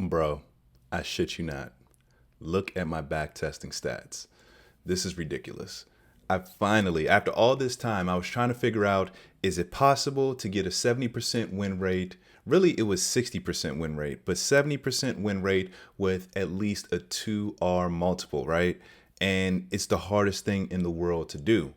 Bro, I shit you not. Look at my back testing stats. This is ridiculous. I finally, after all this time, I was trying to figure out, is it possible to get a 70% win rate? Really, it was 60% win rate, but 70% win rate with at least a 2R multiple, right? And it's the hardest thing in the world to do.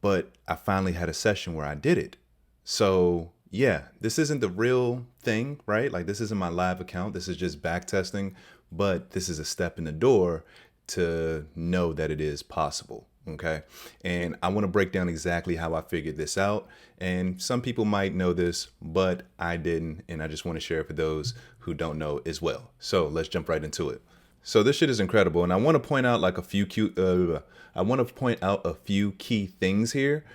But I finally had a session where I did it. So yeah, this isn't the real thing, right? Like this isn't my live account. This is just back testing, but this is a step in the door to know that it is possible. Okay. And I want to break down exactly how I figured this out. And some people might know this, but I didn't. And I just want to share it for those who don't know as well. So let's jump right into it. So this shit is incredible, and I want to point out like a few cute. I want to point out a few key things here.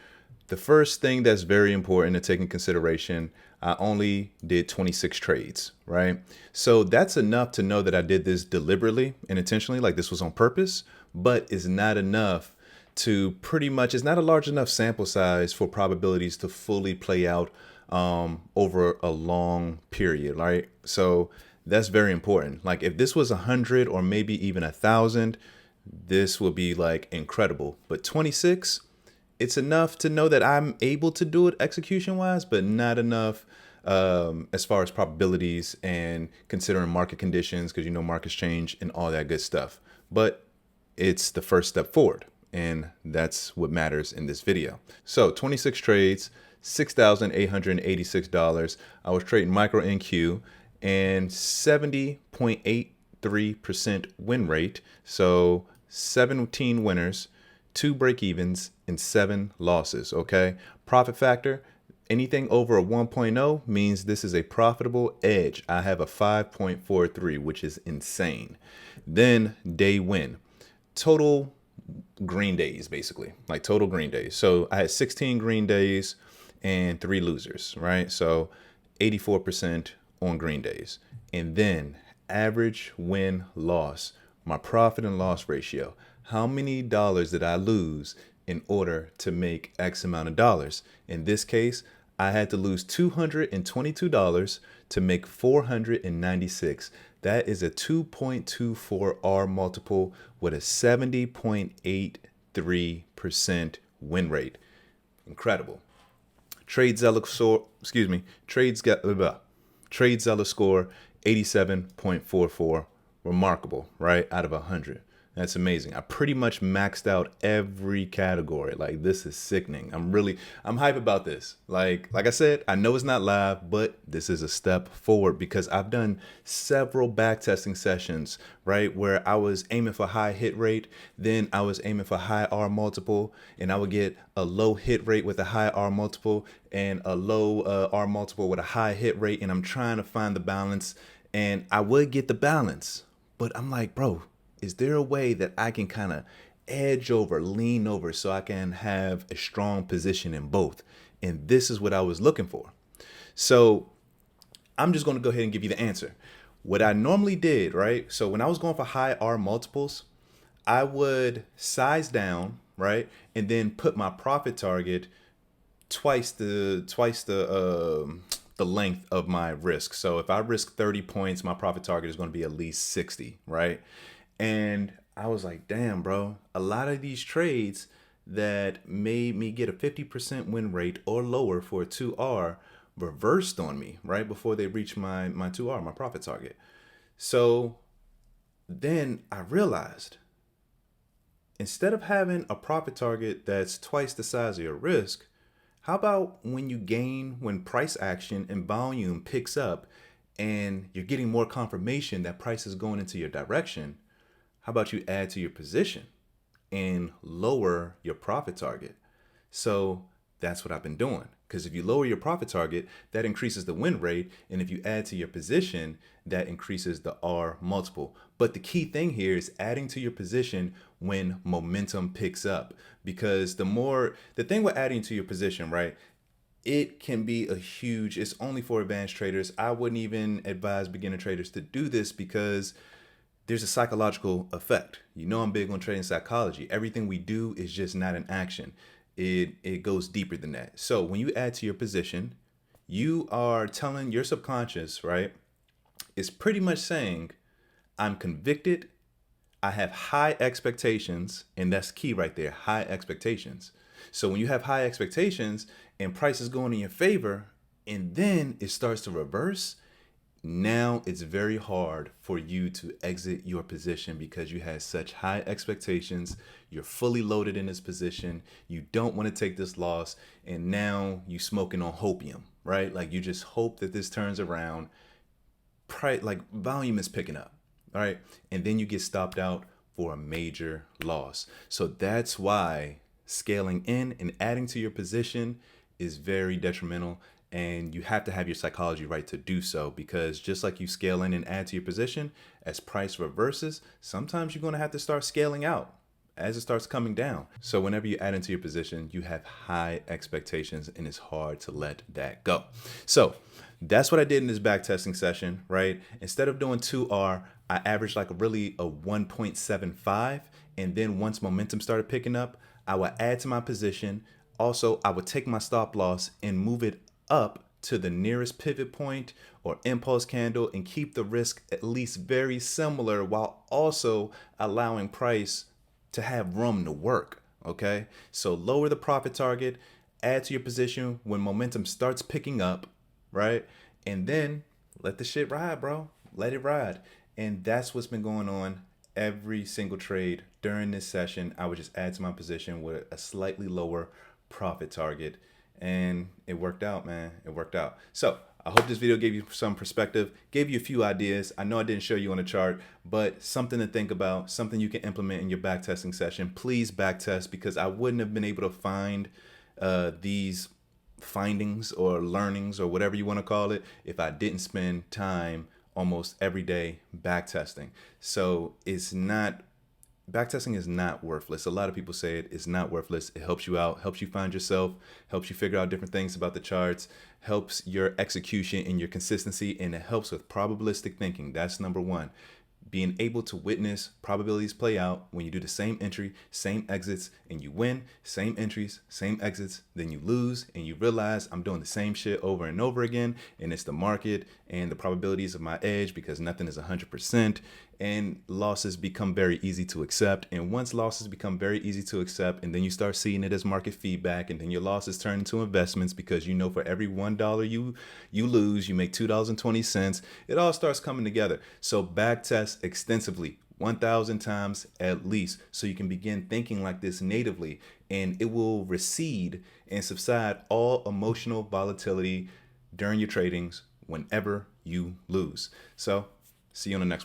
The first thing that's very important to take in consideration, I only did 26 trades, right? So that's enough to know that I did this deliberately and intentionally, like this was on purpose, but it's not enough to pretty much, it's not a large enough sample size for probabilities to fully play out over a long period, right? So that's very important. Like if this was 100 or maybe even 1,000, this would be like incredible. But 26, it's enough to know that I'm able to do it execution wise, but not enough as far as probabilities and considering market conditions, because you know markets change and all that good stuff. But it's the first step forward, and that's what matters in this video. So 26 trades, $6,886. I was trading micro NQ and 70.83% win rate. So 17 winners, 2 break evens, and 7 losses. Okay. Profit factor, anything over a 1.0 means this is a profitable edge. I have a 5.43, which is insane. Then day win, total green days, basically, like total green days. So I had 16 green days and 3 losers, right? So 84% on green days. And then average win loss, my profit and loss ratio. How many dollars did I lose in order to make X amount of dollars? In this case, I had to lose $222 to make 496. That is a 2.24R multiple with a 70.83% win rate. Incredible. TradeZella score 87.44. Remarkable, right? Out of 100. That's amazing. I pretty much maxed out every category. Like this is sickening. I'm hype about this. Like I said, I know it's not live, but this is a step forward because I've done several backtesting sessions, right? Where I was aiming for high hit rate, then I was aiming for high R multiple, and I would get a low hit rate with a high R multiple and a low R multiple with a high hit rate. And I'm trying to find the balance, and I would get the balance, but I'm like, bro, is there a way that I can kind of edge over, lean over so I can have a strong position in both? And this is what I was looking for. So I'm just going to go ahead and give you the answer. What I normally did, right? So when I was going for high R multiples, I would size down, right? And then put my profit target twice the length of my risk. So if I risk 30 points, my profit target is going to be at least 60, right? And I was like, damn, bro, a lot of these trades that made me get a 50% win rate or lower for a 2R reversed on me right before they reached my 2R, my profit target. So then I realized, instead of having a profit target that's twice the size of your risk, how about when price action and volume picks up and you're getting more confirmation that price is going into your direction, how about you add to your position and lower your profit target? So that's what I've been doing. Because if you lower your profit target, that increases the win rate. And if you add to your position, that increases the R multiple. But the key thing here is adding to your position when momentum picks up. Because the thing with adding to your position, right? It can be it's only for advanced traders. I wouldn't even advise beginner traders to do this because there's a psychological effect. You know, I'm big on trading psychology. Everything we do is just not an action. It goes deeper than that. So when you add to your position, you are telling your subconscious, right? is pretty much saying, I'm convicted, I have high expectations, and that's key right there, high expectations. So when you have high expectations and prices going in your favor, and then it starts to reverse, now it's very hard for you to exit your position because you had such high expectations. You're fully loaded in this position. You don't want to take this loss. And now you smoking on hopium, right? Like you just hope that this turns around. Price, like volume is picking up, all right? And then you get stopped out for a major loss. So that's why scaling in and adding to your position is very detrimental. And you have to have your psychology right to do so, because just like you scale in and add to your position, as price reverses, sometimes you're going to have to start scaling out as it starts coming down. So whenever you add into your position, you have high expectations and it's hard to let that go. So that's what I did in this backtesting session, right? Instead of doing 2R, I averaged like really a 1.75. And then once momentum started picking up, I would add to my position. Also, I would take my stop loss and move it up to the nearest pivot point or impulse candle and keep the risk at least very similar, while also allowing price to have room to work. Okay, so lower the profit target, add to your position when momentum starts picking up, right? And then let the shit ride, bro. Let it ride. And that's what's been going on every single trade during this session. I would just add to my position with a slightly lower profit target, and it worked out, man. It worked out. So I hope this video gave you some perspective, gave you a few ideas. I know I didn't show you on the chart, but something to think about, something you can implement in your backtesting session. Please backtest, because I wouldn't have been able to find these findings or learnings or whatever you want to call it if I didn't spend time almost every day backtesting. So backtesting is not worthless. A lot of people say it's not worthless. It helps you out, helps you find yourself, helps you figure out different things about the charts, helps your execution and your consistency, and it helps with probabilistic thinking. That's number one. Being able to witness probabilities play out when you do the same entry, same exits, and you win, same entries, same exits, then you lose, and you realize I'm doing the same shit over and over again, and it's the market and the probabilities of my edge, because nothing is 100%, and losses become very easy to accept. And once losses become very easy to accept, and then you start seeing it as market feedback, and then your losses turn into investments, because you know for every $1 you lose, you make $2.20. It all starts coming together. So backtest extensively, 1,000 times at least, so you can begin thinking like this natively, and it will recede and subside all emotional volatility during your tradings whenever you lose. So see you on the next one.